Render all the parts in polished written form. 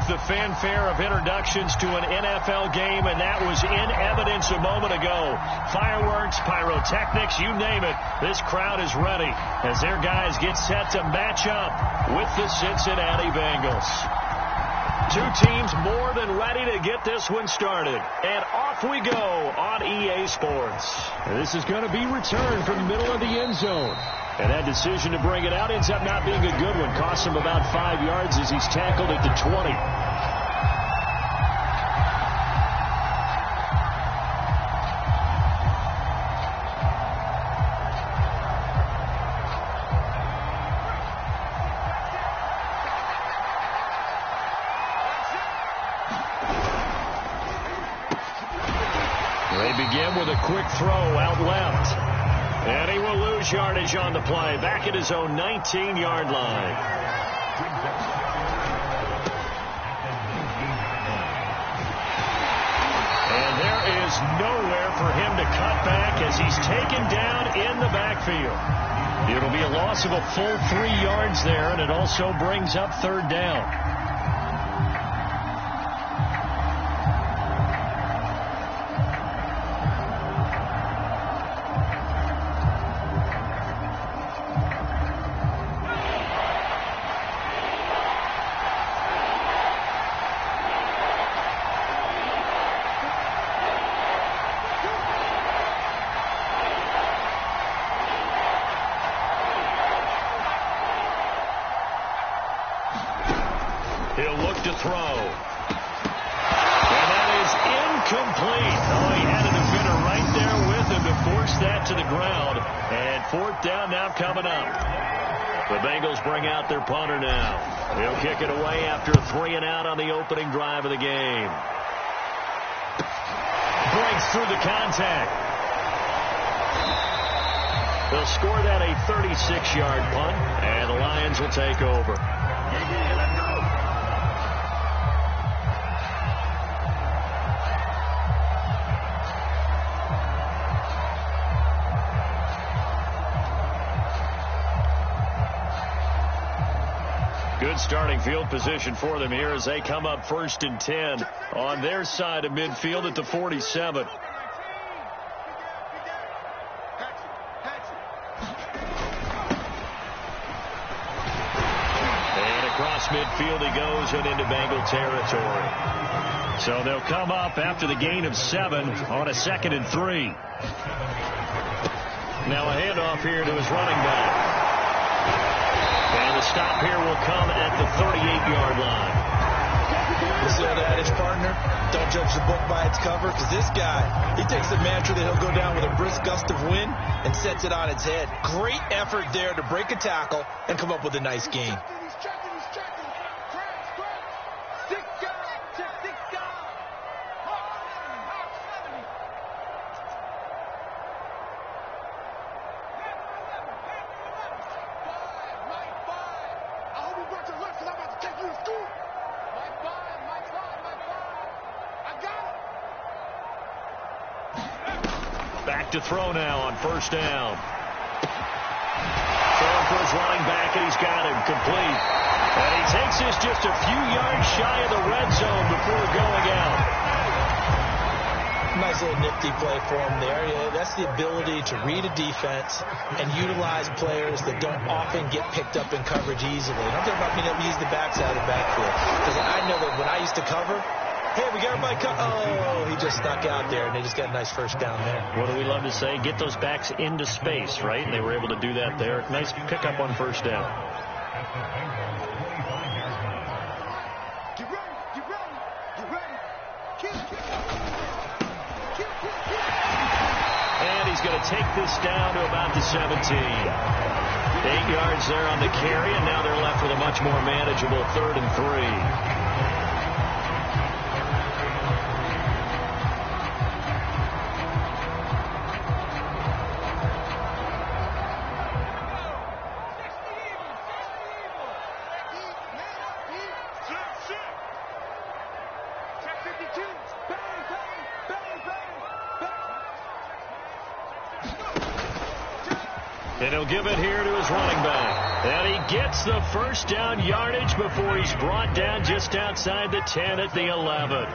the fanfare of introductions to an NFL game, and that was in evidence a moment ago. Fireworks, pyrotechnics, you name it. This crowd is ready as their guys get set to match up with the Cincinnati Bengals. Two teams more than ready to get this one started. And off we go on EA Sports. And this is going to be returned from the middle of the end zone. And that decision to bring it out ends up not being a good one. Costs him about 5 yards as he's tackled at the 20. They begin with a quick throw out left. And he will lose yardage on the play. Back at his own 19-yard line. And there is nowhere for him to cut back as he's taken down in the backfield. It'll be a loss of a full 3 yards there, and it also brings up third down. He'll look to throw. And that is incomplete. Oh, he had a defender right there with him to force that to the ground. And fourth down now coming up. The Bengals bring out their punter now. He'll kick it away after a 3-and-out on the opening drive of the game. Breaks through the contact. They'll score that a 36-yard punt, and the Lions will take over. Good starting field position for them here as they come up 1st and 10 on their side of midfield at the 47. And across midfield he goes and into Bengal territory. So they'll come up after the gain of 7 on a 2nd and 3. Now a handoff here to his running back. And the stop here will come at the 38-yard line. What's the old adage, partner? Don't judge the book by its cover, because this guy, he takes the mantra that he'll go down with a brisk gust of wind and sets it on its head. Great effort there to break a tackle and come up with a nice gain. Back to throw now on 1st down. Throwing for his running back, and he's got him complete. And he takes this just a few yards shy of the red zone before going out. Nice little nifty play for him there. Yeah, that's the ability to read a defense and utilize players that don't often get picked up in coverage easily. I'm talking about being able to use the backside of the backfield. Because I know that when I used to cover, hey, we got everybody cut. Oh, he just snuck out there, and they just got a nice first down there. What do we love to say? Get those backs into space, right? And they were able to do that there. Nice pickup on 1st down. And he's going to take this down to about the 17. 8 yards there on the carry, and now they're left with a much more manageable 3rd and 3. And he'll give it here to his running back. And he gets the first down yardage before he's brought down just outside the 10 at the 11.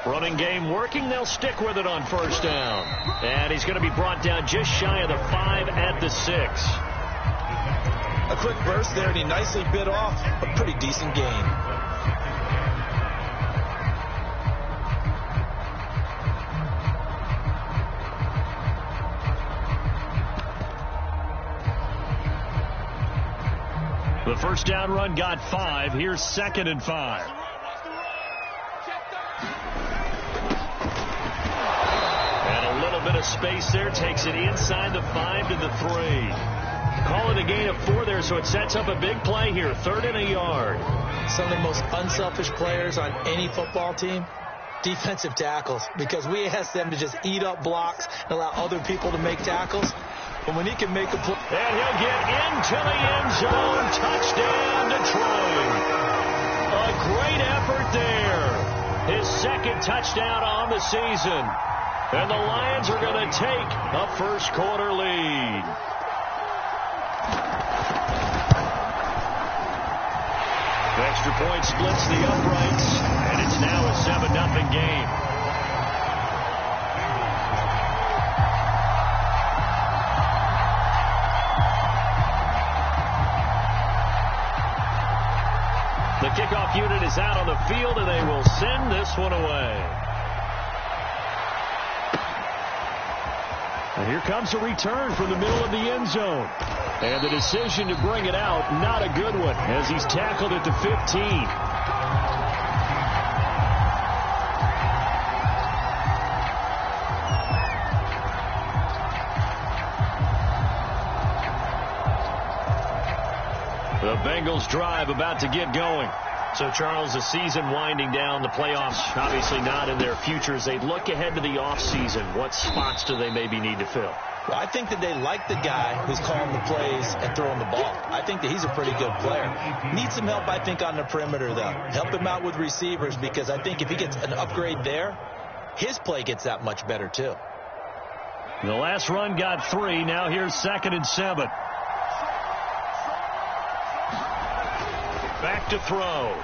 Running game working. They'll stick with it on first down. And he's going to be brought down just shy of the 5 at the 6. A quick burst there, and he nicely bit off a pretty decent gain. The first down run got 5. Here's 2nd and 5. Bit of space there, takes it inside the 5 to the 3. Call it a gain of 4 there, so it sets up a big play here. 3rd and a yard. Some of the most unselfish players on any football team, defensive tackles, because we ask them to just eat up blocks and allow other people to make tackles. But when he can make a play, and he'll get into the end zone. Touchdown, Detroit. A great effort there. His 2nd touchdown on the season. And the Lions are going to take a first-quarter lead. Extra point splits the uprights, and it's now a 7-0 game. The kickoff unit is out on the field, and they will send this one away. And here comes a return from the middle of the end zone. And the decision to bring it out, not a good one, as he's tackled at the 15. The Bengals drive about to get going. So, Charles, the season winding down, the playoffs obviously not in their future. As they look ahead to the offseason, what spots do they maybe need to fill? Well, I think that they like the guy who's calling the plays and throwing the ball. I think that he's a pretty good player. Needs some help, I think, on the perimeter, though. Help him out with receivers, because I think if he gets an upgrade there, his play gets that much better, too. The last run got 3. Now here's 2nd and 7. Back to throw.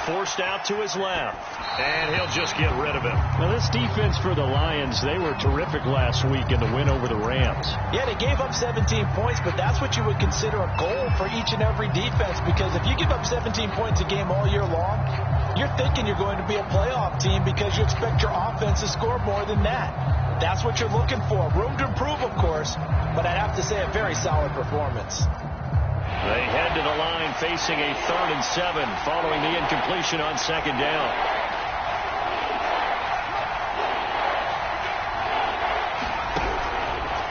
Forced out to his left. And he'll just get rid of it. Now, this defense for the Lions, they were terrific last week in the win over the Rams. Yeah, they gave up 17 points, but that's what you would consider a goal for each and every defense, because if you give up 17 points a game all year long, you're thinking you're going to be a playoff team because you expect your offense to score more than that. That's what you're looking for. Room to improve, of course, but I'd have to say a very solid performance. They head to the line facing a 3rd and 7 following the incompletion on 2nd down.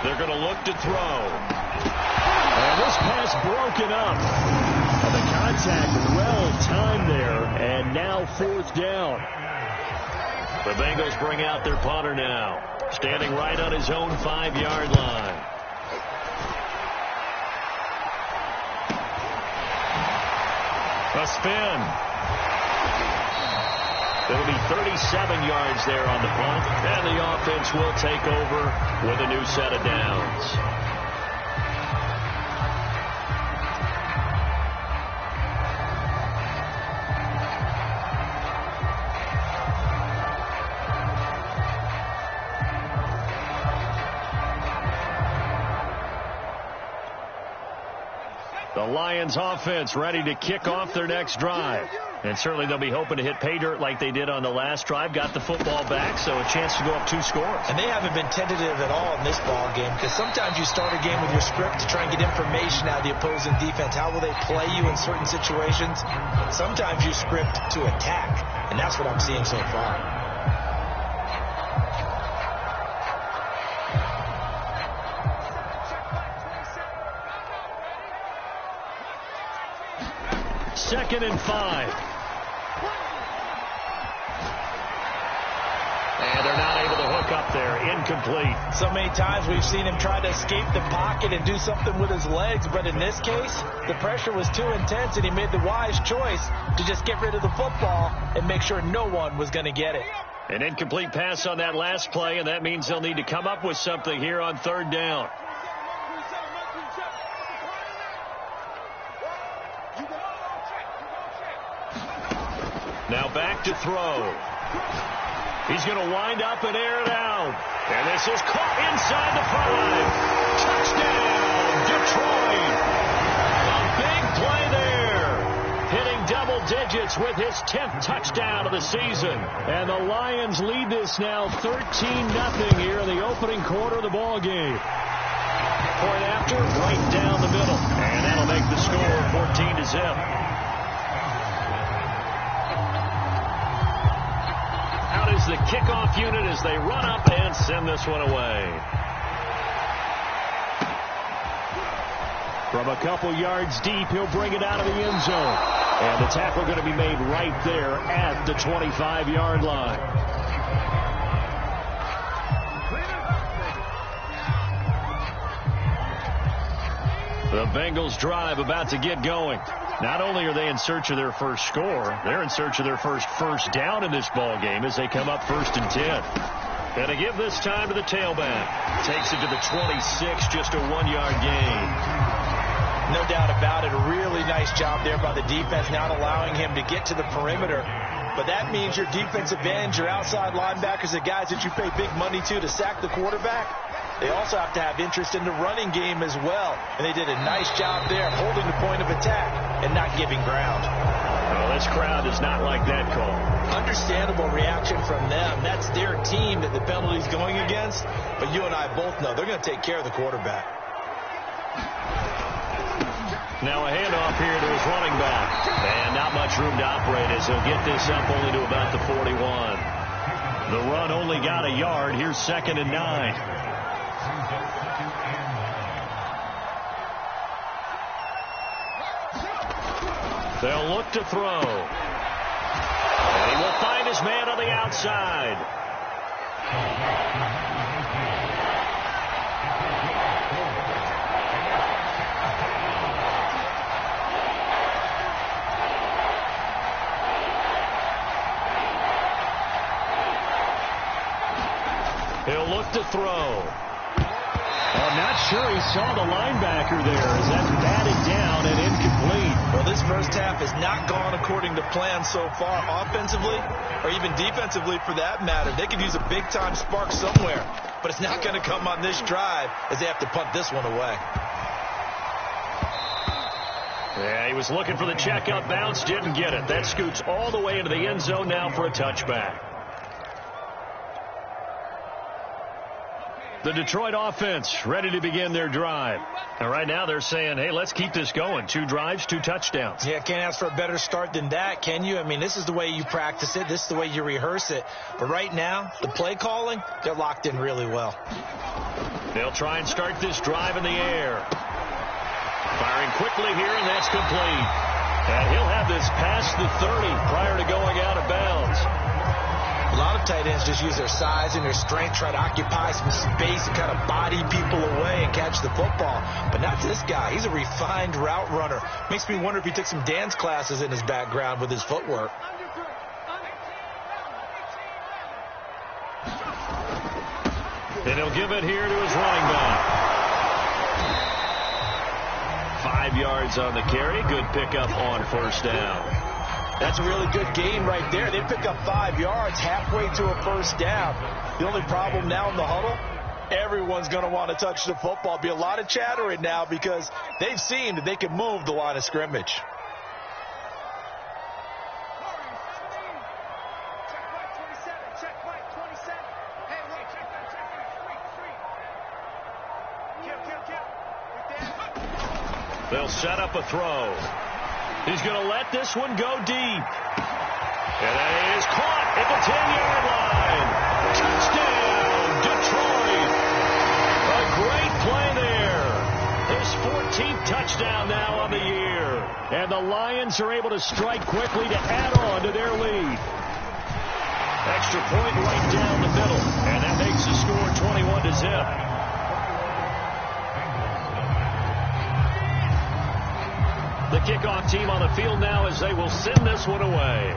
They're going to look to throw. And this pass broken up. And the contact well timed there. And now 4th down. The Bengals bring out their punter now. Standing right on his own 5-yard line. A spin. It'll be 37 yards there on the punt, and the offense will take over with a new set of downs. The Lions offense ready to kick off their next drive. And certainly they'll be hoping to hit pay dirt like they did on the last drive. Got the football back, so a chance to go up 2 scores. And they haven't been tentative at all in this ball game, because sometimes you start a game with your script to try and get information out of the opposing defense. How will they play you in certain situations? Sometimes you script to attack, and that's what I'm seeing so far. Second and 5. And they're not shot there, incomplete. So many times we've seen him try to escape the pocket and do something with his legs, but in this case, the pressure was too intense and he made the wise choice to just get rid of the football and make sure no one was going to get it. An incomplete pass on that last play, and that means they'll need to come up with something here on third down. Now back to throw. He's going to wind up and air it out. And this is caught inside the 5. Touchdown, Detroit. A big play there. Hitting double digits with his 10th touchdown of the season. And the Lions lead this now 13-0 here in the opening quarter of the ball game. Point after, right down the middle. And that'll make the score 14-0. Is the kickoff unit as they run up and send this one away. From a couple yards deep, he'll bring it out of the end zone. And the tackle going to be made right there at the 25-yard line. The Bengals drive about to get going. Not only are they in search of their first score, they're in search of their first down in this ball game as they come up 1st and 10. Going to give this time to the tailback. Takes it to the 26, just a 1-yard gain. No doubt about it. A really nice job there by the defense, not allowing him to get to the perimeter. But that means your defensive ends, your outside linebackers, the guys that you pay big money to sack the quarterback, they also have to have interest in the running game as well. And they did a nice job there holding the point of attack and not giving ground. Well, this crowd does not like that call. Understandable reaction from them. That's their team that the penalty's going against. But you and I both know they're going to take care of the quarterback. Now a handoff here to his running back. And not much room to operate as he'll get this up only to about the 41. The run only got a yard. Here's 2nd and 9. They'll look to throw. And he will find his man on the outside. He'll look to throw. I'm not sure he saw the linebacker there as that batted down and incomplete. Well, this first half has not gone according to plan so far, offensively or even defensively for that matter. They could use a big-time spark somewhere, but it's not going to come on this drive as they have to punt this one away. Yeah, he was looking for the checkup bounce, didn't get it. That scoots all the way into the end zone now for a touchback. The Detroit offense ready to begin their drive. And right now they're saying, hey, let's keep this going. 2 drives, 2 touchdowns. Yeah, can't ask for a better start than that, can you? I mean, this is the way you practice it. This is the way you rehearse it. But right now, the play calling, they're locked in really well. They'll try and start this drive in the air. Firing quickly here, and that's complete. And he'll have this past the 30 prior to going out of bounds. A lot of tight ends just use their size and their strength, try to occupy some space and kind of body people away and catch the football. But not this guy. He's a refined route runner. Makes me wonder if he took some dance classes in his background with his footwork. And he'll give it here to his running back. 5 yards on the carry. Good pickup on first down. That's a really good gain right there. They pick up 5 yards halfway to a first down. The only problem now in the huddle, everyone's going to want to touch the football. Be a lot of chattering now because they've seen that they can move the line of scrimmage. They'll set up a throw. He's going to let this one go deep. And it is caught at the 10-yard line. Touchdown, Detroit. A great play there. His 14th touchdown now on the year. And the Lions are able to strike quickly to add on to their lead. Extra point right down the middle. And that makes the score 21-0. The kickoff team on the field now as they will send this one away.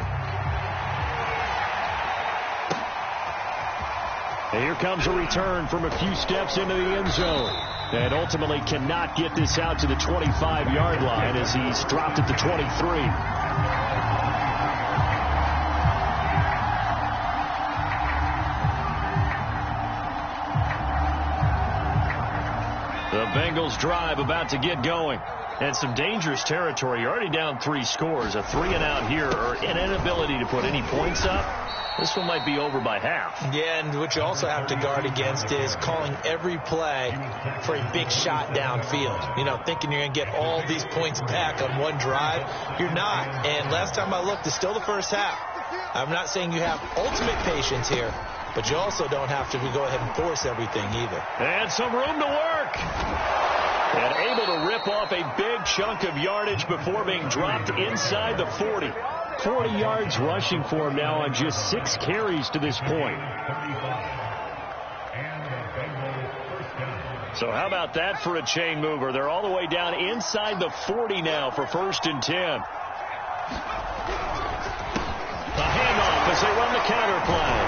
And here comes a return from a few steps into the end zone. And ultimately cannot get this out to the 25-yard line as he's dropped at the 23. The Bengals drive about to get going. And some dangerous territory. You're already down 3 scores. A 3-and-out here or an inability to put any points up. This one might be over by half. Yeah, and what you also have to guard against is calling every play for a big shot downfield. You know, thinking you're going to get all these points back on one drive. You're not. And last time I looked, it's still the first half. I'm not saying you have ultimate patience here, but you also don't have to go ahead and force everything either. And some room to work. And able to rip off a big chunk of yardage before being dropped inside the 40. 40 yards rushing for him now on just 6 carries to this point. So how about that for a chain mover? They're all the way down inside the 40 now for 1st and 10. The handoff as they run the counter play.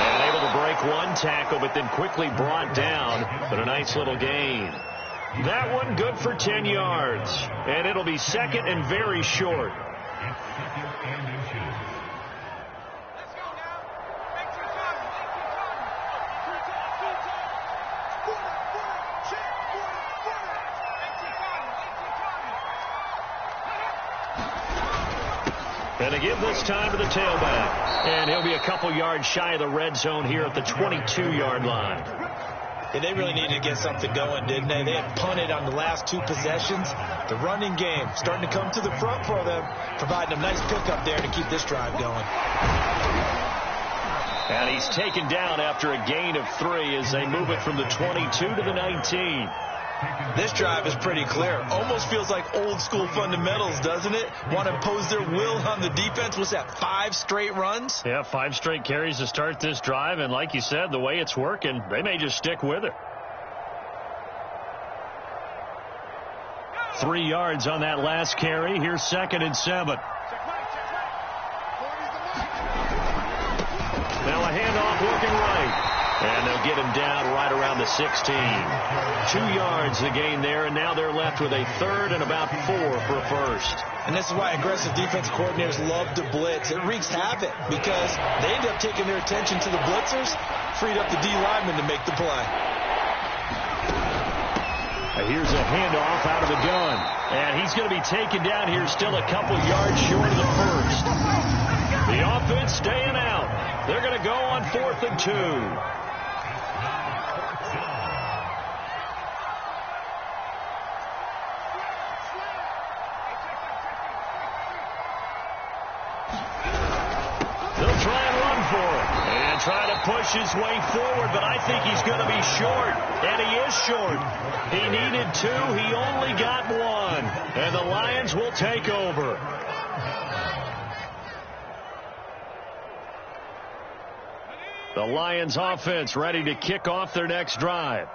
And able to break one tackle, but then quickly brought down. But a nice little gain. That one good for 10 yards. And it'll be 2nd and very short. And to give this time to the tailback. And he'll be a couple yards shy of the red zone here at the 22-yard line. Yeah, they really needed to get something going, didn't they? They had punted on the last 2 possessions. The running game starting to come to the front for them, providing a nice pickup there to keep this drive going. And he's taken down after a gain of 3 as they move it from the 22 to the 19. This drive is pretty clear. Almost feels like old school fundamentals, doesn't it? Want to impose their will on the defense. What's that, 5 straight runs? Yeah, 5 straight carries to start this drive. And like you said, the way it's working, they may just stick with it. 3 yards on that last carry. Here's 2nd and 7. Now a handoff working right. And they'll get him down right around the 16. 2 yards the gain there, and now they're left with a 3rd and about 4 for a 1st. And this is why aggressive defense coordinators love to blitz. It wreaks havoc because they end up taking their attention to the blitzers, freed up the D lineman to make the play. Here's a handoff out of the gun. And he's going to be taken down here still a couple yards short of the 1st. The offense staying out. They're going to go on 4th and 2. Trying to push his way forward, but I think he's going to be short, and he is short. He needed 2. He only got 1, and the Lions will take over. The Lions offense ready to kick off their next drive.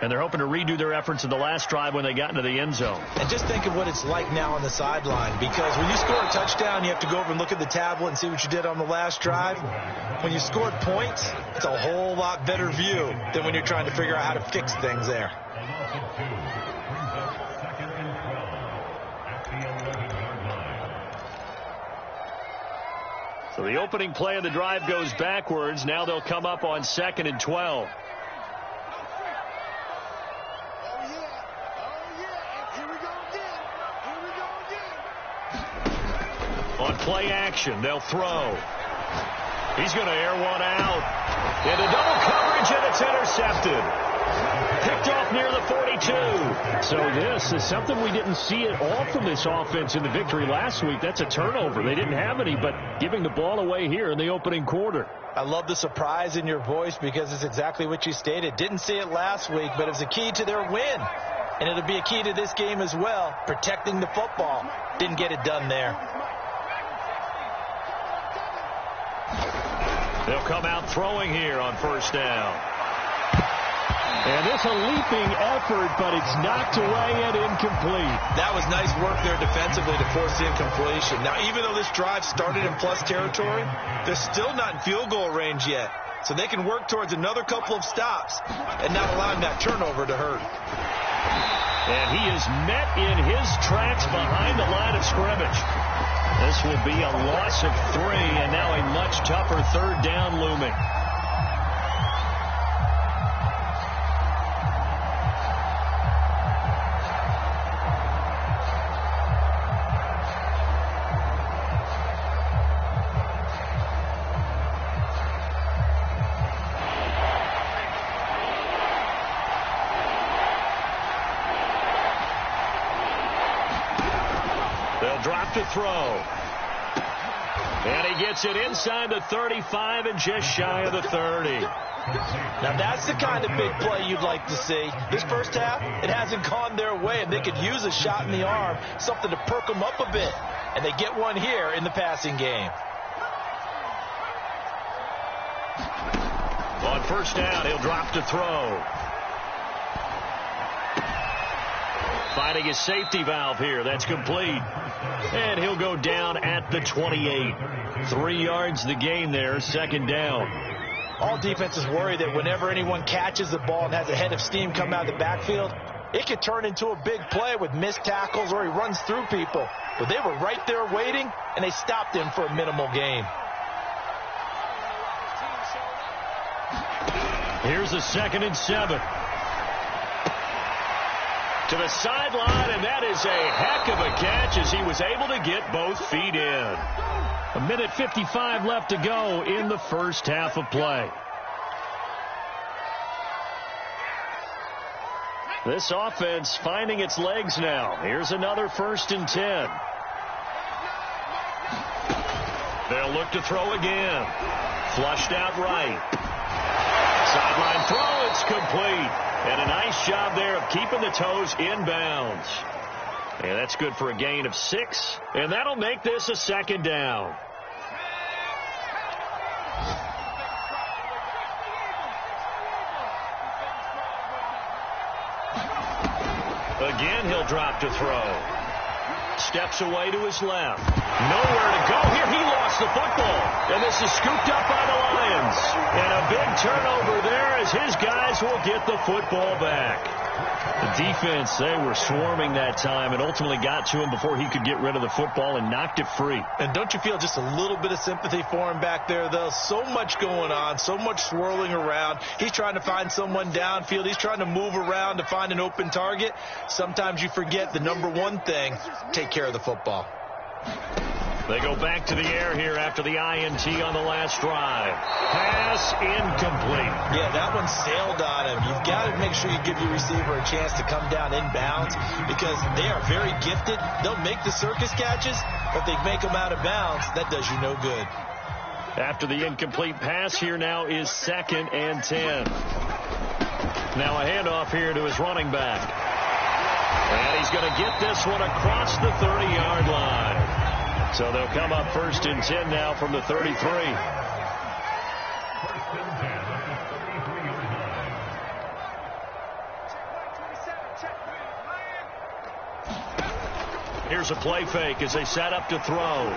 And they're hoping to redo their efforts in the last drive when they got into the end zone. And just think of what it's like now on the sideline, because when you score a touchdown, you have to go over and look at the tablet and see what you did on the last drive. When you scored points, it's a whole lot better view than when you're trying to figure out how to fix things there. So the opening play of the drive goes backwards. Now they'll come up on 2nd and 12. On play action, they'll throw. He's going to air one out. Into double coverage, and it's intercepted. Picked off near the 42. So this is something we didn't see at all from this offense in the victory last week. That's a turnover. They didn't have any, but giving the ball away here in the opening quarter. I love the surprise in your voice because it's exactly what you stated. Didn't see it last week, but it's a key to their win. And it'll be a key to this game as well, protecting the football. Didn't get it done there. They'll come out throwing here on first down. And it's a leaping effort, but it's knocked away and incomplete. That was nice work there defensively to force the incompletion. Now, even though this drive started in plus territory, they're still not in field goal range yet. So they can work towards another couple of stops and not allowing that turnover to hurt. And he is met in his tracks behind the line of scrimmage. This will be a loss of 3, and now a much tougher third down looming. Drop to throw. And he gets it inside the 35 and just shy of the 30. Now that's the kind of big play you'd like to see. This first half, it hasn't gone their way, and they could use a shot in the arm, something to perk them up a bit. And they get one here in the passing game. On first down, he'll drop to throw. Finding his safety valve here. That's complete. And he'll go down at the 28. 3 yards the gain there, second down. All defenses worry that whenever anyone catches the ball and has a head of steam come out of the backfield, it could turn into a big play with missed tackles or he runs through people. But they were right there waiting, and they stopped him for a minimal gain. Here's a 2nd and 7. To the sideline, and that is a heck of a catch as he was able to get both feet in. 1:55 left to go in the first half of play. This offense finding its legs now. Here's another 1st and 10. They'll look to throw again. Flushed out right. Sideline throw, it's complete. And a nice job there of keeping the toes inbounds. And that's good for a gain of 6. And that'll make this a 2nd down. Again, he'll drop to throw. Steps away to his left. Nowhere to go here. He lost the football. And this is scooped up by the Lions. And a big turnover there as his guys will get the football back. The defense, they were swarming that time and ultimately got to him before he could get rid of the football and knocked it free. And don't you feel just a little bit of sympathy for him back there, though? So much going on, so much swirling around. He's trying to find someone downfield. He's trying to move around to find an open target. Sometimes you forget the number one thing, take care of the football. They go back to the air here after the INT on the last drive. Pass incomplete. Yeah, that one sailed on him. You've got to make sure you give your receiver a chance to come down inbounds because they are very gifted. They'll make the circus catches, but they make them out of bounds. That does you no good. After the incomplete pass, here now is 2nd and 10. Now a handoff here to his running back. And he's going to get this one across the 30-yard line. So they'll come up 1st and 10 now from the 33. Here's a play fake as they set up to throw.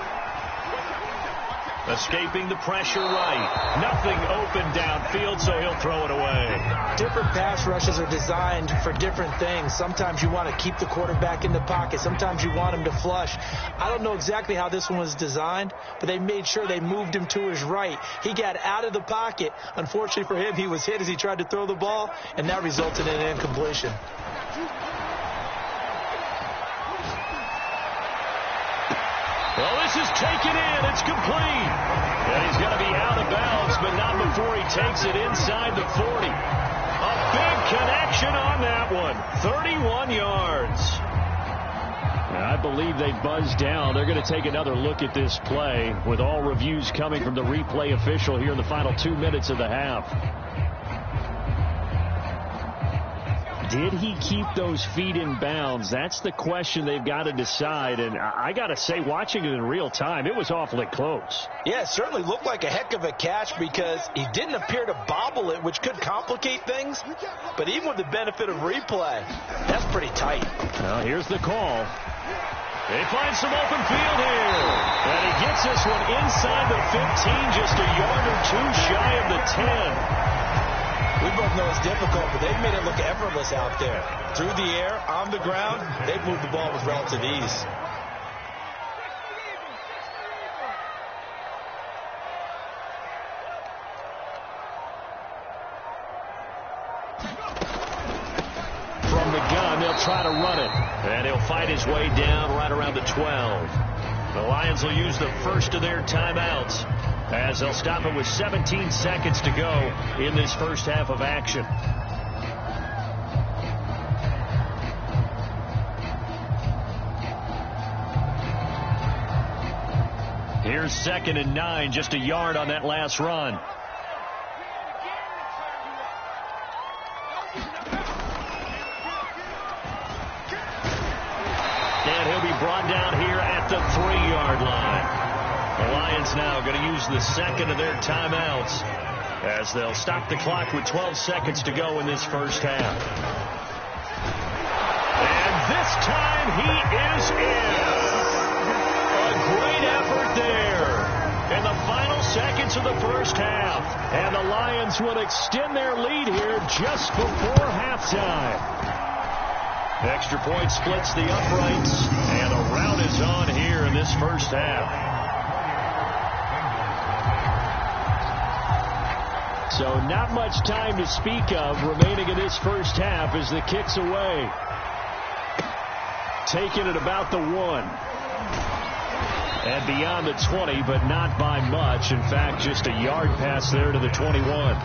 Escaping the pressure right. Nothing open downfield, so he'll throw it away. Different pass rushes are designed for different things. Sometimes you want to keep the quarterback in the pocket. Sometimes you want him to flush. I don't know exactly how this one was designed, but they made sure they moved him to his right. He got out of the pocket. Unfortunately for him, he was hit as he tried to throw the ball, and that resulted in an incompletion. Well, this is taken in. It's complete. And he's going to be out of bounds, but not before he takes it inside the 40. A big connection on that one. 31 yards. And I believe they buzzed down. They're going to take another look at this play with all reviews coming from the replay official here in the final 2 minutes of the half. Did he keep those feet in bounds? That's the question they've got to decide. And I got to say, watching it in real time, it was awfully close. Yeah, it certainly looked like a heck of a catch because he didn't appear to bobble it, which could complicate things. But even with the benefit of replay, that's pretty tight. Well, here's the call. They find some open field here. And he gets this one inside the 15, just a yard or two shy of the 10. We both know it's difficult, but they've made it look effortless out there. Through the air, on the ground, they've moved the ball with relative ease. From the gun, they'll try to run it. And he'll fight his way down right around the 12. The Lions will use the first of their timeouts, as they'll stop it with 17 seconds to go in this first half of action. Here's 2nd and 9, just a yard on that last run. And he'll be brought down here at the 3-yard line. The Lions now going to use the second of their timeouts as they'll stop the clock with 12 seconds to go in this first half. And this time he is in. A great effort there in the final seconds of the first half. And the Lions will extend their lead here just before halftime. Extra point splits the uprights, and the rout is on here in this first half. So not much time to speak of remaining in this first half as the kick's away. Taking it about the 1. And beyond the 20, but not by much. In fact, just a yard pass there to the 21.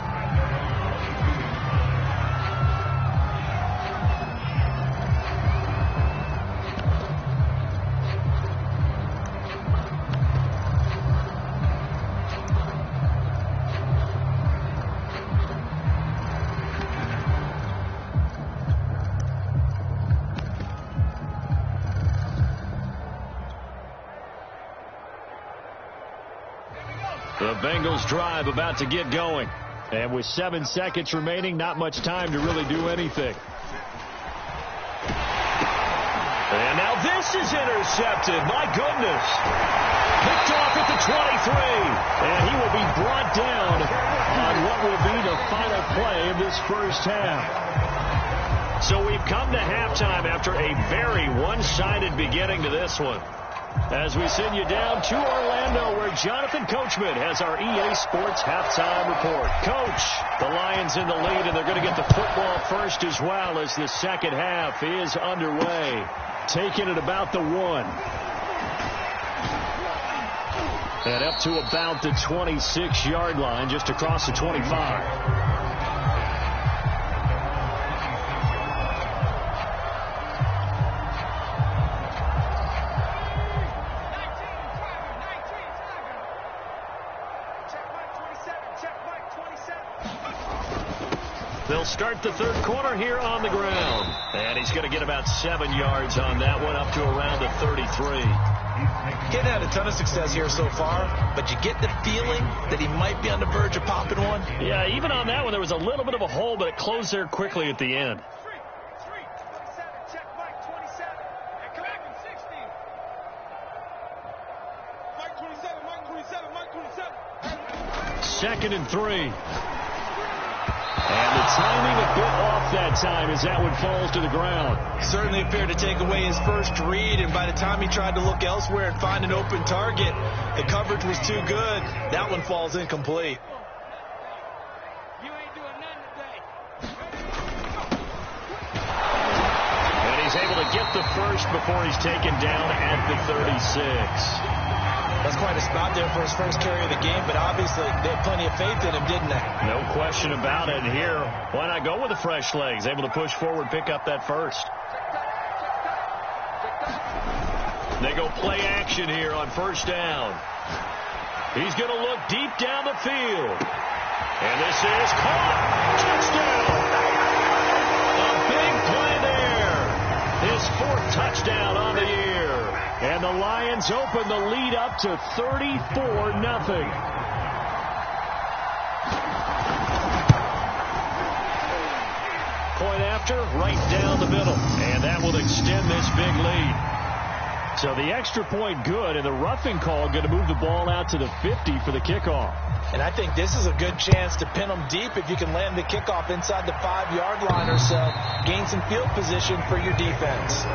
The Bengals drive about to get going. And with 7 seconds remaining, not much time to really do anything. And now this is intercepted. My goodness. Picked off at the 23. And he will be brought down on what will be the final play of this first half. So we've come to halftime after a very one-sided beginning to this one. As we send you down to Orlando, where Jonathan Coachman has our EA Sports halftime report. Coach, the Lions in the lead, and they're going to get the football first as well as the second half is underway. Taking it about the 1. And up to about the 26-yard line, just across the 25. They'll start the third quarter here on the ground. And he's going to get about 7 yards on that one, up to around the 33. Getting had a ton of success here so far, but you get the feeling that he might be on the verge of popping one. Yeah, even on that one, there was a little bit of a hole, but it closed there quickly at the end. 2nd and 3. And the timing a bit off that time as that one falls to the ground. Certainly appeared to take away his first read, and by the time he tried to look elsewhere and find an open target, the coverage was too good. That one falls incomplete. You ain't doing nothing today. And he's able to get the first before he's taken down at the 36. That's quite a spot there for his first carry of the game, but obviously they had plenty of faith in him, didn't they? No question about it. Here, why not go with the fresh legs? Able to push forward, pick up that first. They go play action here on first down. He's going to look deep down the field. And this is caught. Touchdown. A big his 4th touchdown on the year. And the Lions open the lead up to 34-0. Point after, right down the middle. And that will extend this big lead. So the extra point good, and the roughing call going to move the ball out to the 50 for the kickoff. And I think this is a good chance to pin them deep if you can land the kickoff inside the 5-yard line or so. Gain some field position for your defense.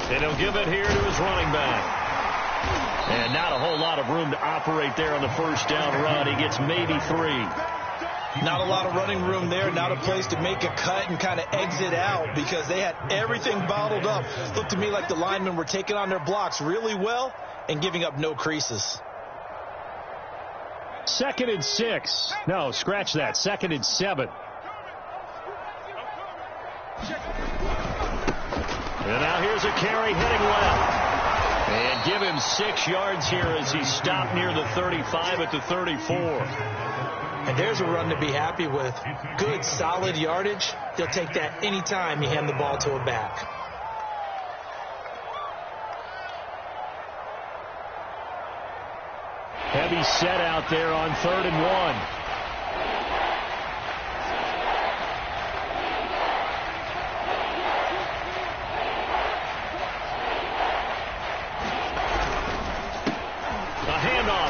And he'll give it here to his running back. And not a whole lot of room to operate there on the first down run. He gets maybe 3. Not a lot of running room there. Not a place to make a cut and kind of exit out because they had everything bottled up. Looked to me like the linemen were taking on their blocks really well and giving up no creases. 2nd and 6. No, scratch that. 2nd and 7. And now here's a carry heading left. And give him 6 yards here as he stopped near the 35 at the 34. And there's a run to be happy with. Good, solid yardage. They'll take that anytime you hand the ball to a back. Heavy set out there on 3rd and 1.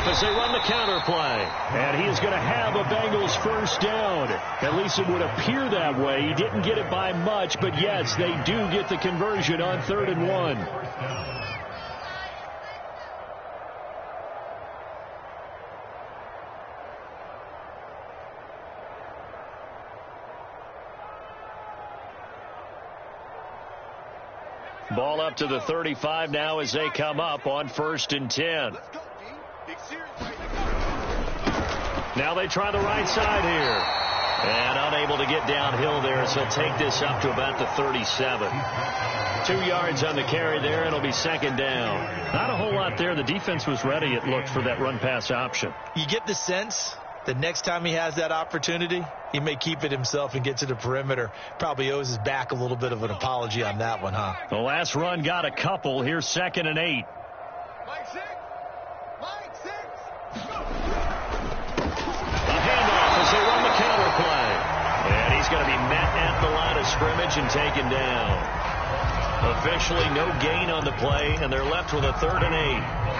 As they run the counter play. And he is going to have a Bengals first down. At least it would appear that way. He didn't get it by much, but yes, they do get the conversion on 3rd and 1. Ball up to the 35 now as they come up on 1st and 10. Now they try the right side here. And unable to get downhill there as he'll take this up to about the 37. 2 yards on the carry there, and it'll be 2nd down. Not a whole lot there. The defense was ready, it looked, for that run-pass option. You get the sense that next time he has that opportunity, he may keep it himself and get to the perimeter. Probably owes his back a little bit of an apology on that one, huh? The last run got a couple. Here's 2nd and 8. They run the counter play. And he's going to be met at the line of scrimmage and taken down. Officially no gain on the play, and they're left with a 3rd and 8.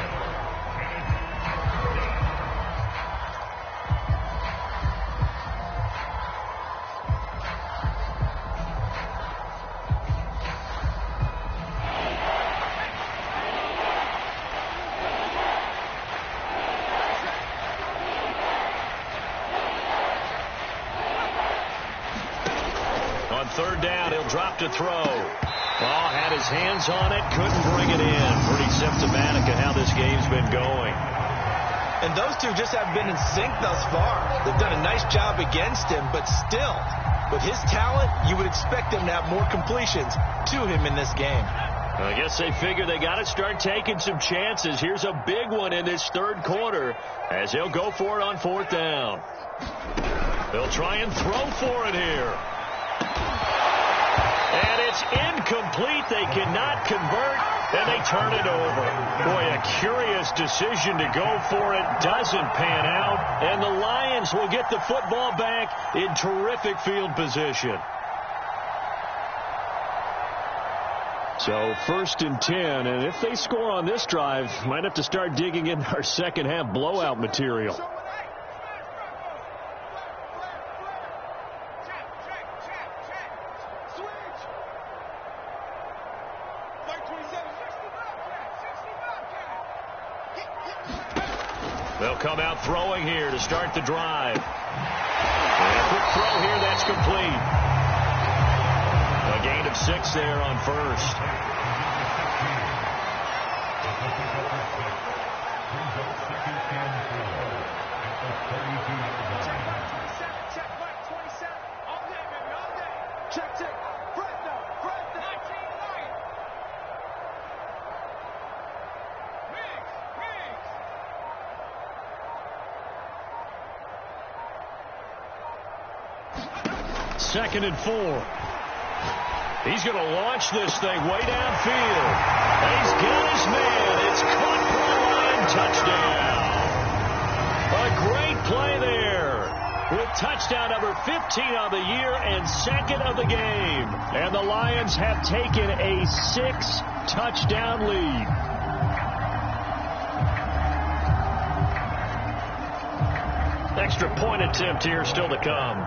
On 3rd down, he'll drop to throw. Oh, had his hands on it, couldn't bring it in. Pretty symptomatic of how this game's been going. And those two just haven't been in sync thus far. They've done a nice job against him, but still, with his talent, you would expect them to have more completions to him in this game. I guess they figure they got to start taking some chances. Here's a big one in this 3rd quarter as they'll go for it on 4th down. They'll try and throw for it here. And it's incomplete. They cannot convert, and they turn it over. Boy, a curious decision to go for it. Doesn't pan out, and the Lions will get the football back in terrific field position. So 1st and 10, and if they score on this drive, might have to start digging in our second half blowout material. They'll come out throwing here to start the drive. And a quick throw here, that's complete. 6 there on first. Second and 4. He's going to launch this thing way downfield. He's got his man. It's caught for a line touchdown. A great play there with touchdown number 15 on the year and second of the game. And the Lions have taken a 6-touchdown lead. Extra point attempt here still to come.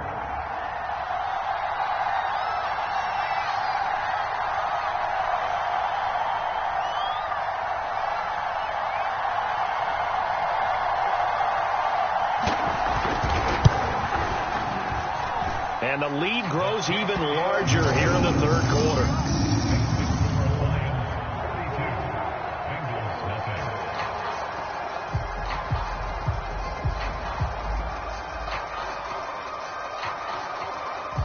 And the lead grows even larger here in the third quarter.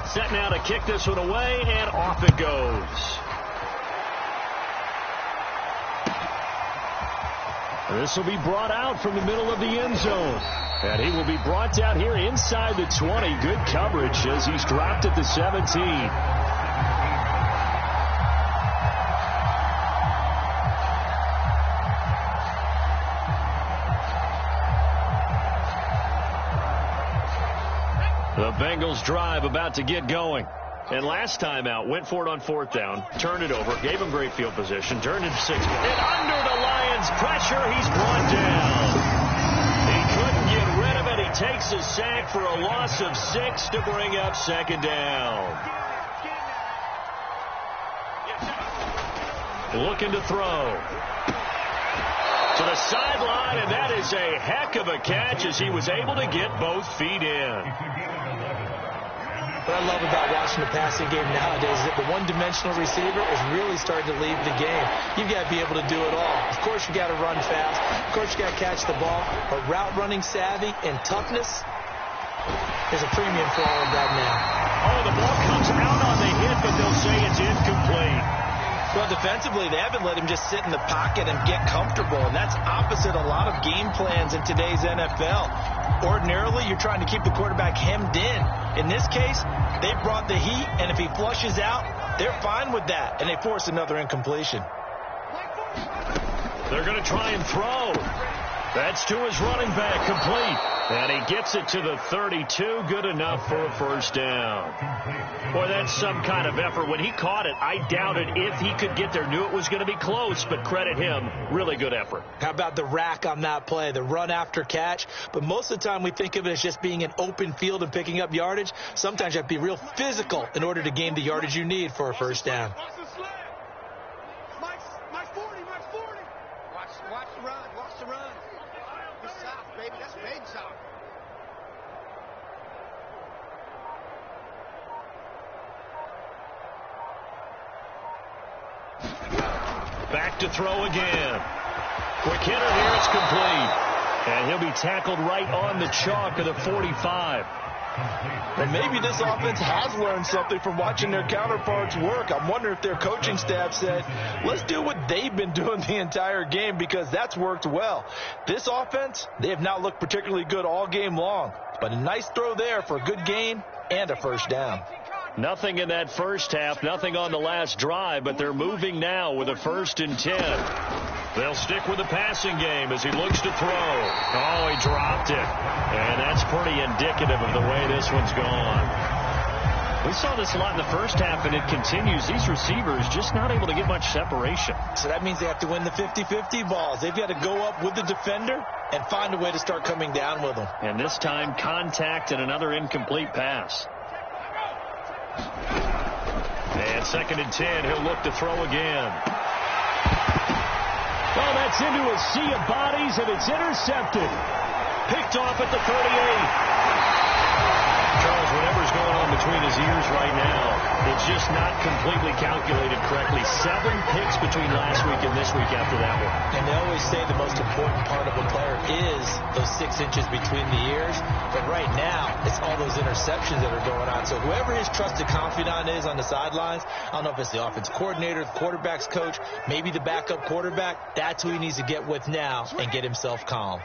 Set now to kick this one away, and off it goes. This will be brought out from the middle of the end zone. And he will be brought down here inside the 20. Good coverage as he's dropped at the 17. The Bengals drive about to get going. And last time out, went for it on fourth down, turned it over, gave him great field position, turned it to 6. And under the Lions' pressure, he's brought down. Takes a sack for a loss of 6 to bring up second down. Looking to throw. To the sideline, and that is a heck of a catch as he was able to get both feet in. What I love about watching the passing game nowadays is that the one-dimensional receiver is really starting to leave the game. You've got to be able to do it all. Of course, you got to run fast. Of course, you got to catch the ball. But route running savvy and toughness is a premium for all of that now. Oh, the ball comes out on the hit, but they'll say it's incomplete. Well, defensively, they haven't let him just sit in the pocket and get comfortable, and that's opposite a lot of game plans in today's NFL. Ordinarily, you're trying to keep the quarterback hemmed in. In this case, they brought the heat, and if he flushes out, they're fine with that, and they force another incompletion. They're going to try and throw. That's to his running back, complete. And he gets it to the 32, good enough for a first down. Boy, that's some kind of effort. When he caught it, I doubted if he could get there. Knew it was going to be close, but credit him. Really good effort. How about the rack on that play, the run after catch? But most of the time we think of it as just being an open field and picking up yardage. Sometimes you have to be real physical in order to gain the yardage you need for a first down. Watch the run. Watch the run. Good south, baby. That's big south. Back to throw again. Quick hitter here. It's complete. And he'll be tackled right on the chalk of the 45. Well, maybe this offense has learned something from watching their counterparts work. I'm wondering if their coaching staff said, let's do what they've been doing the entire game, because that's worked well. This offense, they have not looked particularly good all game long. But a nice throw there for a good gain and a first down. Nothing in that first half, nothing on the last drive, but they're moving now with a 1st and 10. They'll stick with the passing game as he looks to throw. Oh, he dropped it. And that's pretty indicative of the way this one's gone. We saw this a lot in the first half, and it continues. These receivers just not able to get much separation. So that means they have to win the 50-50 balls. They've got to go up with the defender and find a way to start coming down with them. And this time, contact and another incomplete pass. And 2nd and 10, he'll look to throw again. Oh, that's into a sea of bodies, and it's intercepted. Picked off at the 38. Charles, whatever's going on between his ears right now, It's just not completely calculated correctly. 7 picks between last week and this week after that one. And they always say the most important part of a player is those 6 inches between the ears. But right now, it's all those interceptions that are going on. So whoever his trusted confidant is on the sidelines, I don't know if it's the offensive coordinator, the quarterback's coach, maybe the backup quarterback, that's who he needs to get with now and get himself calm.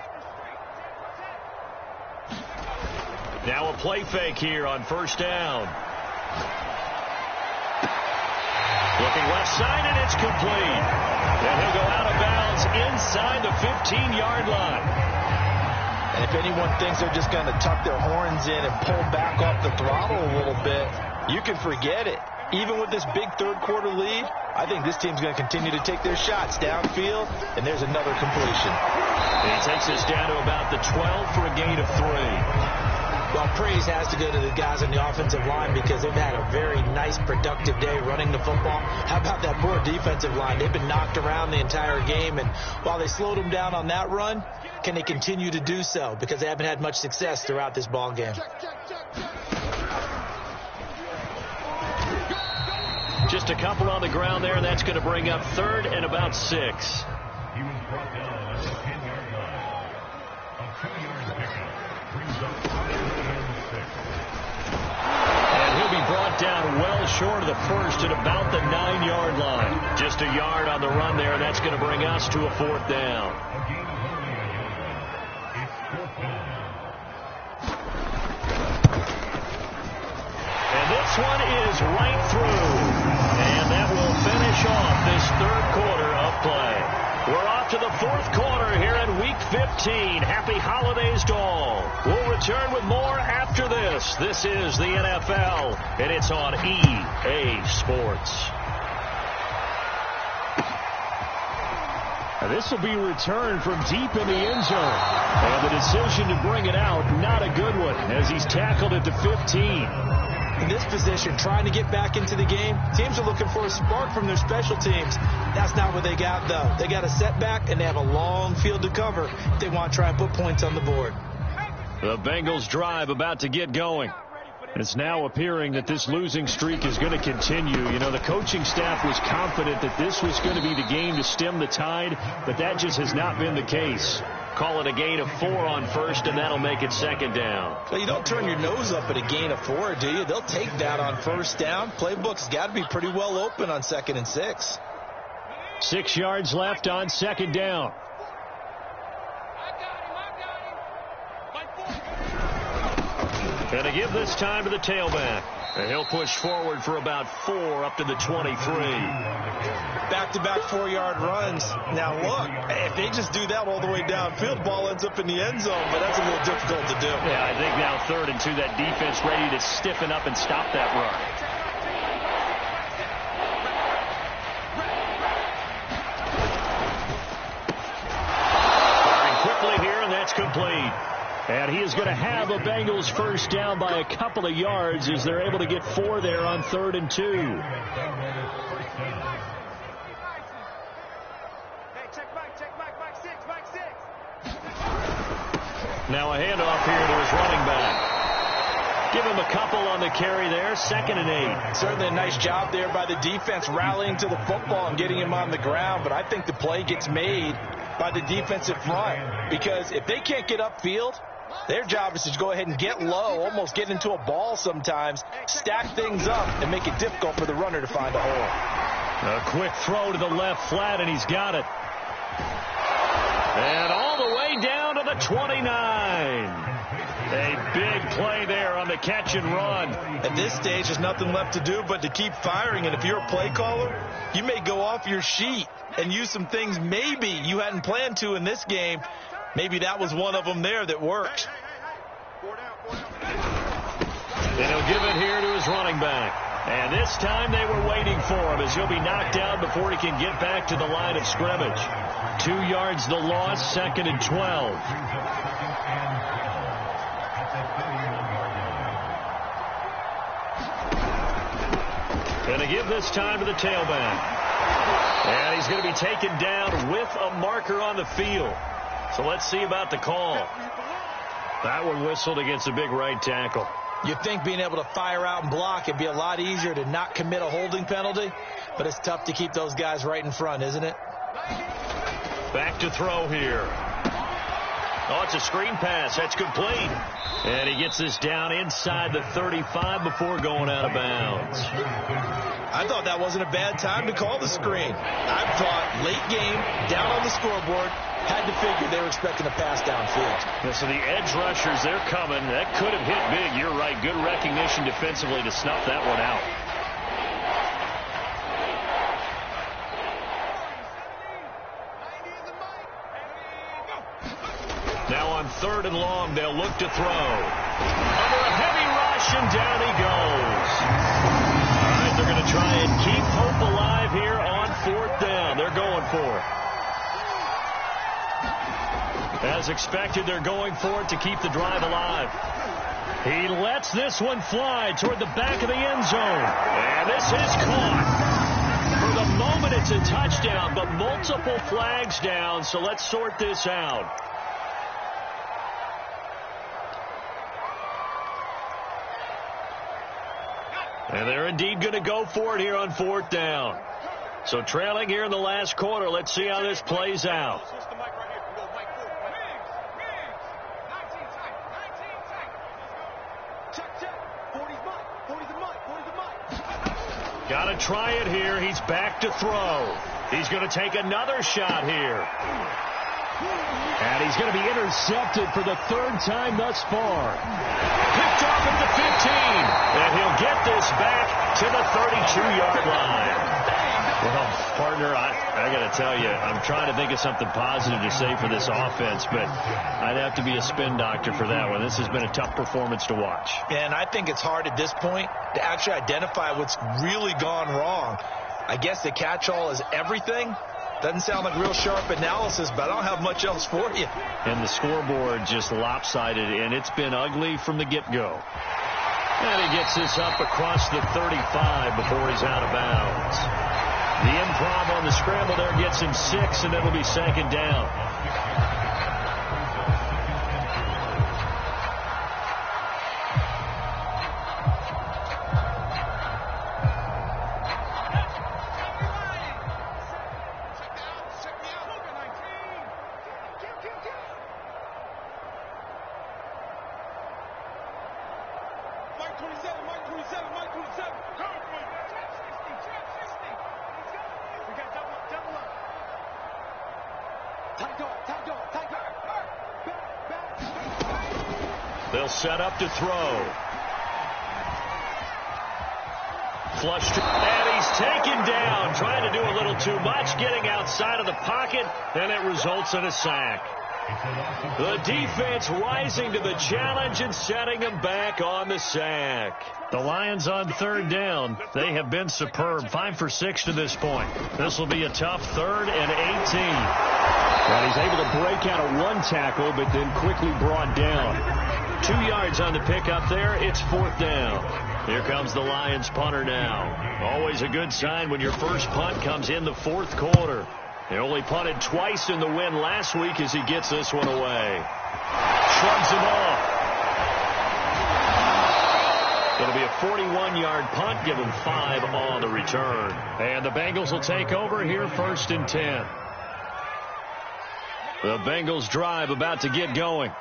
Now a play fake here on first down. Looking left side, and it's complete. And he'll go out of bounds inside the 15-yard line. And if anyone thinks they're just going to tuck their horns in and pull back off the throttle a little bit, you can forget it. Even with this big third-quarter lead, I think this team's going to continue to take their shots downfield, and there's another completion. And he takes us down to about the 12 for a gain of 3. Well, praise has to go to the guys on the offensive line because they've had a very nice, productive day running the football. How about that poor defensive line? They've been knocked around the entire game, and while they slowed them down on that run, can they continue to do so? Because they haven't had much success throughout this ball game. Just a couple on the ground there, and that's going to bring up 3rd and about 6. He was brought down at the 10-yard line. A 2-yard pickup brings up 5 and 6. And he'll be brought down well short of the first at about the 9-yard line. Just a yard on the run there, and that's going to bring us to a 4th down. A gain of only a yard. It's 4th down. And this one is right through. And that will finish off this 3rd quarter of play. We're off to the 4th quarter here in Week 15. Happy holidays to all. We'll return with more after this. This is the NFL, and it's on EA Sports. And this will be returned from deep in the end zone. And the decision to bring it out, not a good one, as he's tackled at the 15. In this position, trying to get back into the game, teams are looking for a spark from their special teams. That's not what they got, though. They got a setback, and they have a long field to cover if they want to try and put points on the board. The Bengals drive about to get going. It's now appearing that this losing streak is going to continue. You know, the coaching staff was confident that this was going to be the game to stem the tide, but that just has not been the case. Call it a gain of 4 on first, and that'll make it 2nd down. Well, you don't turn your nose up at a gain of 4, do you? They'll take that on first down. Playbook's got to be pretty well open on 2nd and 6. 6 yards left on 2nd down. And to give this time to the tailback. And he'll push forward for about 4 up to the 23. Back-to-back 4-yard runs. Now, look, if they just do that all the way downfield, ball ends up in the end zone, but that's a little difficult to do. Yeah, I think now 3rd and 2, that defense ready to stiffen up and stop that run. Firing quickly here, and that's complete. And he is going to have a Bengals first down by a couple of yards as they're able to get 4 there on 3rd and 2. Now a handoff here to his running back. Give him a couple on the carry there, 2nd and 8. Certainly a nice job there by the defense rallying to the football and getting him on the ground, but I think the play gets made by the defensive front because if they can't get upfield, their job is to go ahead and get low, almost get into a ball sometimes, stack things up, and make it difficult for the runner to find a hole. A quick throw to the left flat, and he's got it. And all the way down to the 29. A big play there on the catch and run. At this stage, there's nothing left to do but to keep firing, and if you're a play caller, you may go off your sheet and use some things maybe you hadn't planned to in this game. Maybe that was one of them there that worked. And he'll give it here to his running back. And this time they were waiting for him as he'll be knocked down before he can get back to the line of scrimmage. 2 yards the loss, 2nd and 12. And to give this time to the tailback. And he's going to be taken down with a marker on the field. So let's see about the call. That one whistled against a big right tackle. You'd think being able to fire out and block it'd be a lot easier to not commit a holding penalty, but it's tough to keep those guys right in front, isn't it? Back to throw here. Oh, it's a screen pass. That's complete. And he gets this down inside the 35 before going out of bounds. I thought that wasn't a bad time to call the screen. I thought late game, down on the scoreboard, had to figure they were expecting a pass downfield. Yeah, so the edge rushers, they're coming. That could have hit big. You're right. Good recognition defensively to snuff that one out. Now on 3rd and long, they'll look to throw. Under a heavy rush, and down he goes. All right, they're going to try and keep hope alive here on 4th down. They're going for it. As expected, they're going for it to keep the drive alive. He lets this one fly toward the back of the end zone. And this is caught. For the moment, it's a touchdown, but multiple flags down, so let's sort this out. And they're indeed going to go for it here on 4th down. So trailing here in the last quarter, let's see how this plays out. Got to try it here. He's back to throw. He's going to take another shot here. And he's going to be intercepted for the 3rd time thus far. Picked off at the 15. And he'll get this back to the 32-yard line. Well, partner, I got to tell you, I'm trying to think of something positive to say for this offense, but I'd have to be a spin doctor for that one. This has been a tough performance to watch. And I think it's hard at this point to actually identify what's really gone wrong. I guess the catch-all is everything. Doesn't sound like real sharp analysis, but I don't have much else for you. And the scoreboard just lopsided, and it's been ugly from the get-go. And he gets this up across the 35 before he's out of bounds. The improv on the scramble there gets him 6, and it'll be 2nd down. They'll set up to throw. Flushed, and he's taken down, trying to do a little too much, getting outside of the pocket, and it results in a sack. The defense rising to the challenge and setting him back on the sack. The Lions on 3rd down. They have been superb. 5 for 6 to this point. This will be a tough 3rd and 18. And he's able to break out of one tackle, but then quickly brought down. 2 yards on the pickup there. It's 4th down. Here comes the Lions punter now. Always a good sign when your first punt comes in the 4th quarter. They only punted twice in the win last week as he gets this one away. Shrugs him off. It'll be a 41-yard punt, give him 5 on the return. And the Bengals will take over here 1st and 10. The Bengals drive about to get going.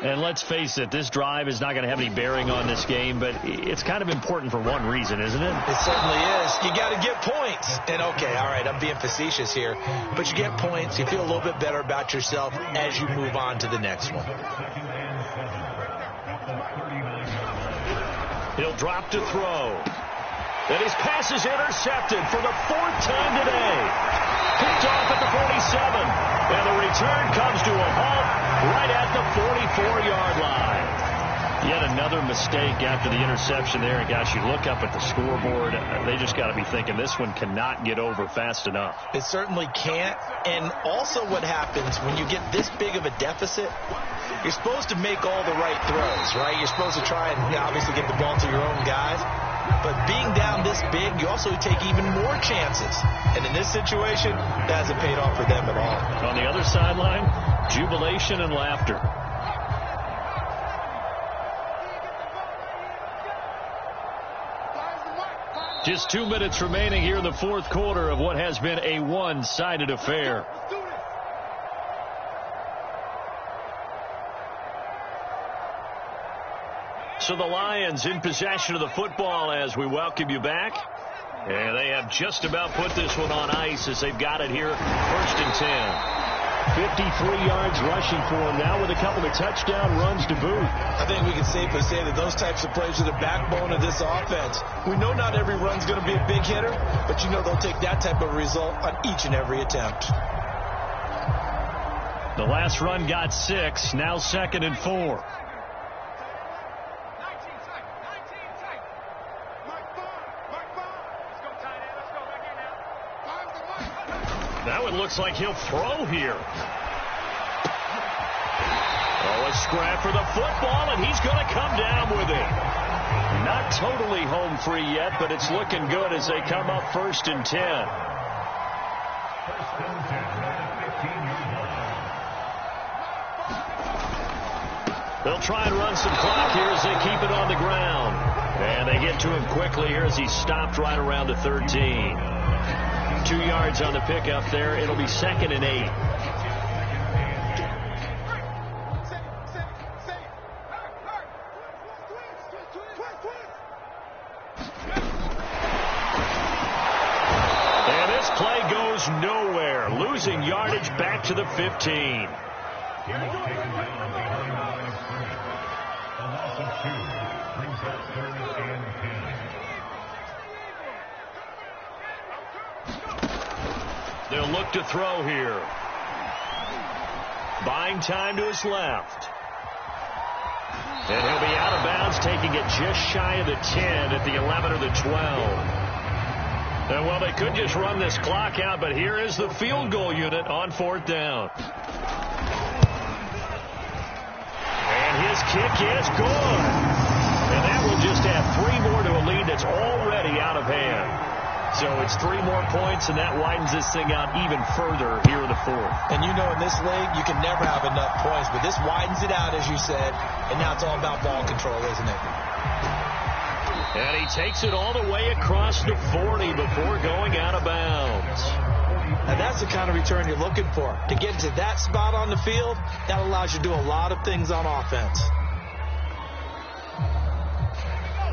And let's face it, this drive is not going to have any bearing on this game, but it's kind of important for one reason, isn't it? It certainly is. You got to get points. And, okay, all right, I'm being facetious here, but you get points. You feel a little bit better about yourself as you move on to the next one. He'll drop to throw. And his pass is intercepted for the 4th time today. Picked off at the 47. And the return comes to a halt right at the 44-yard line. Yet another mistake after the interception there. And, gosh, you look up at the scoreboard, they just got to be thinking this one cannot get over fast enough. It certainly can't. And also what happens when you get this big of a deficit, you're supposed to make all the right throws, right? You're supposed to try and obviously get the ball to your own guys. But being down this big, you also take even more chances. And in this situation, that hasn't paid off for them at all. On the other sideline, jubilation and laughter. Just 2 minutes remaining here in the fourth quarter of what has been a one-sided affair. So the Lions in possession of the football as we welcome you back. And they have just about put this one on ice as they've got it here, 1st and 10. 53 yards rushing for him now with a couple of touchdown runs to boot. I think we can safely say that those types of plays are the backbone of this offense. We know not every run's going to be a big hitter, but you know they'll take that type of result on each and every attempt. The last run got 6, now 2nd and 4. Now it looks like he'll throw here. Oh, a scrap for the football, and he's going to come down with it. Not totally home free yet, but it's looking good as they come up 1st and 10. They'll try and run some clock here as they keep it on the ground. And they get to him quickly here as he stopped right around the 13. 2 yards on the pickup there. It'll be 2nd and 8. And this play goes nowhere. Losing yardage back to the 15. They'll look to throw here. Buying time to his left. And he'll be out of bounds, taking it just shy of the 10 at the 11 or the 12. And, well, they could just run this clock out, but here is the field goal unit on 4th down. And his kick is good. And that will just add 3 more to a lead that's already out of hand. So it's 3 more points, and that widens this thing out even further here in the 4th. And you know in this league, you can never have enough points, but this widens it out, as you said, and now it's all about ball control, isn't it? And he takes it all the way across the 40 before going out of bounds. Now that's the kind of return you're looking for. To get to that spot on the field, that allows you to do a lot of things on offense.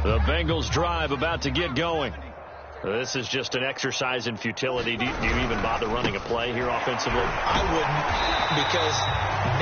The Bengals drive about to get going. This is just an exercise in futility. Do you even bother running a play here offensively? I wouldn't, because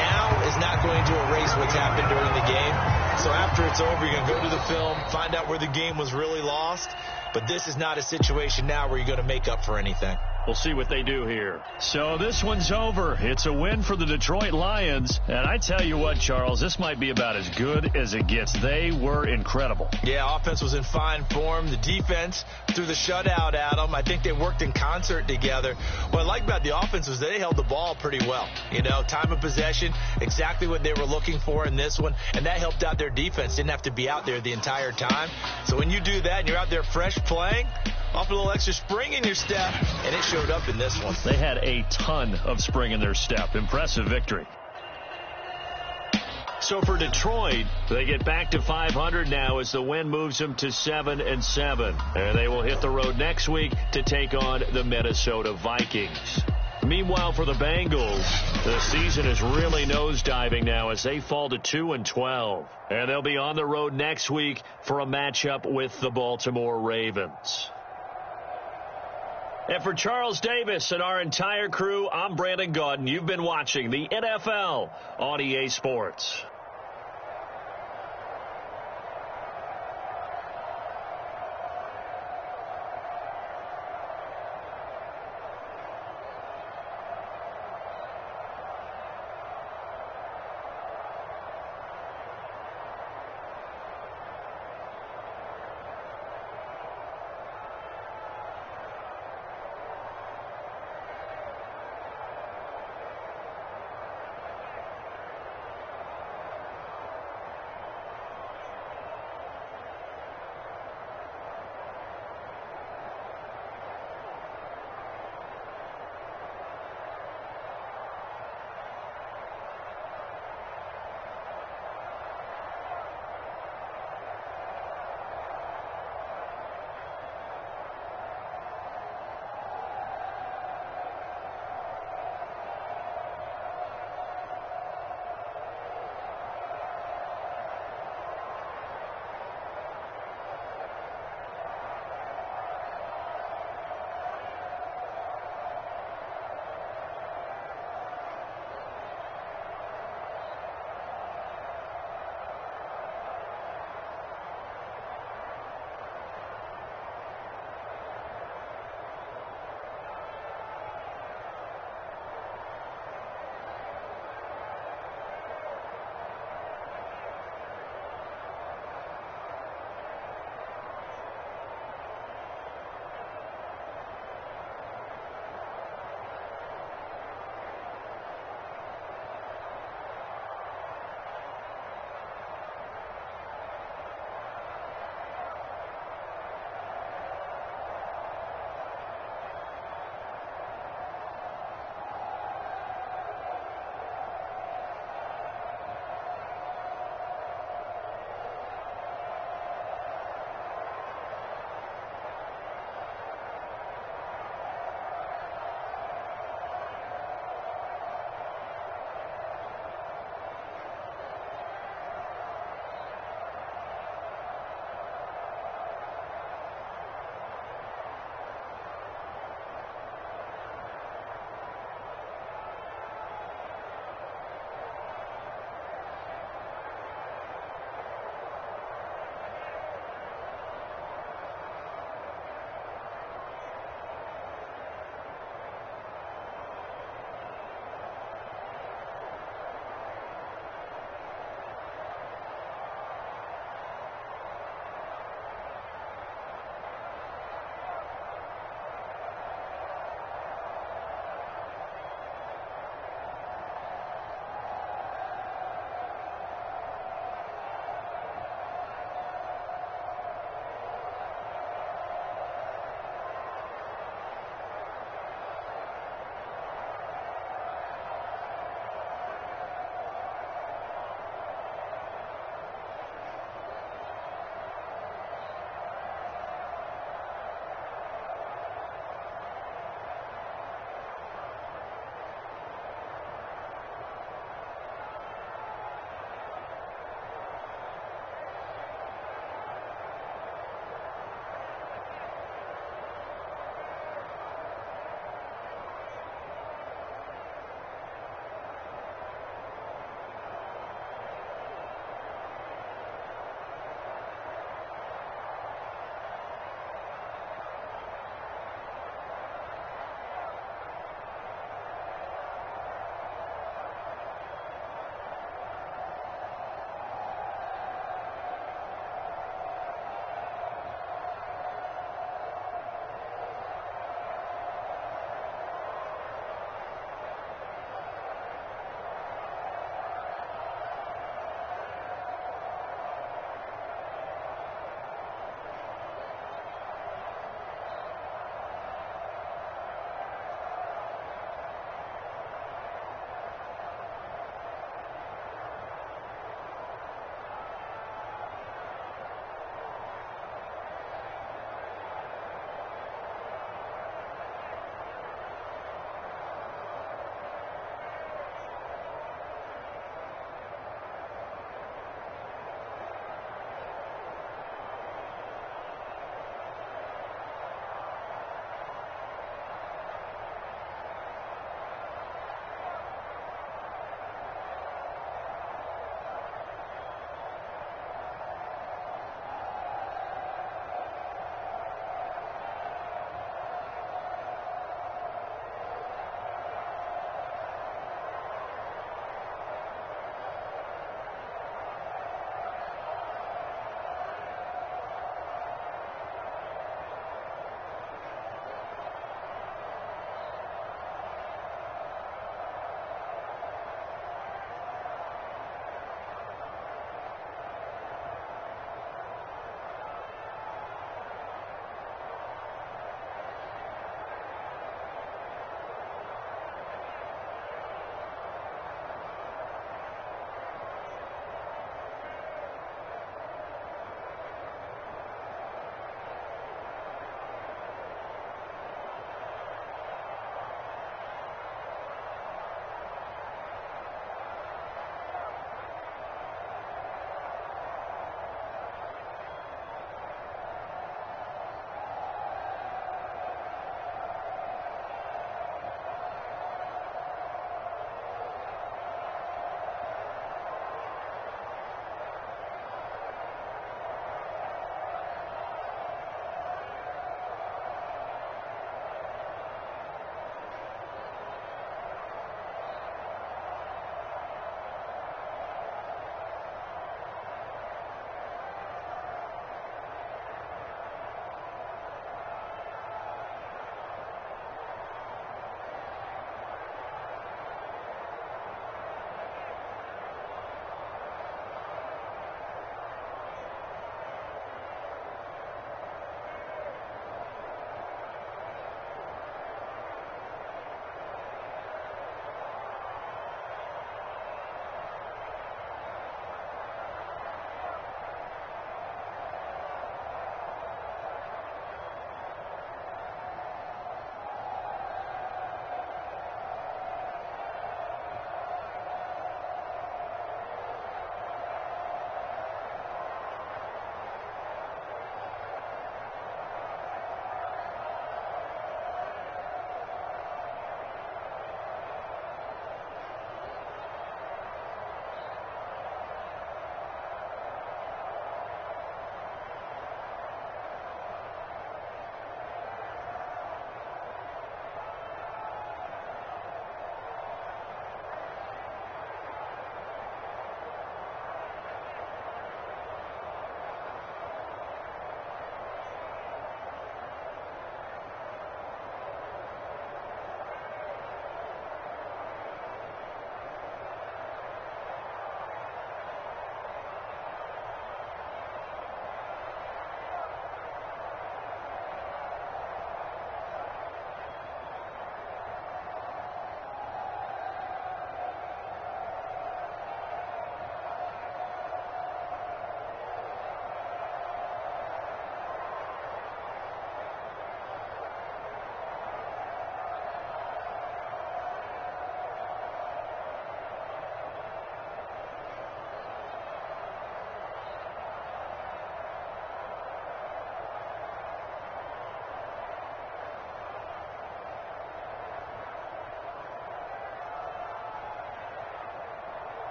now is not going to erase what's happened during the game. So after it's over, you're going to go to the film, find out where the game was really lost. But this is not a situation now where you're going to make up for anything. We'll see what they do here. So this one's over. It's a win for the Detroit Lions. And I tell you what, Charles, this might be about as good as it gets. They were incredible. Yeah, offense was in fine form. The defense threw the shutout at them. I think they worked in concert together. What I like about the offense was they held the ball pretty well. You know, time of possession, exactly what they were looking for in this one. And that helped out their defense. Didn't have to be out there the entire time. So when you do that and you're out there fresh playing, off a little extra spring in your step, and it showed up in this one. They had a ton of spring in their step. Impressive victory. So for Detroit, they get back to 500 now as the win moves them to 7-7. And they will hit the road next week to take on the Minnesota Vikings. Meanwhile, for the Bengals, the season is really nosediving now as they fall to 2-12. And they'll be on the road next week for a matchup with the Baltimore Ravens. And for Charles Davis and our entire crew, I'm Brandon Gaudin. You've been watching the NFL on EA Sports.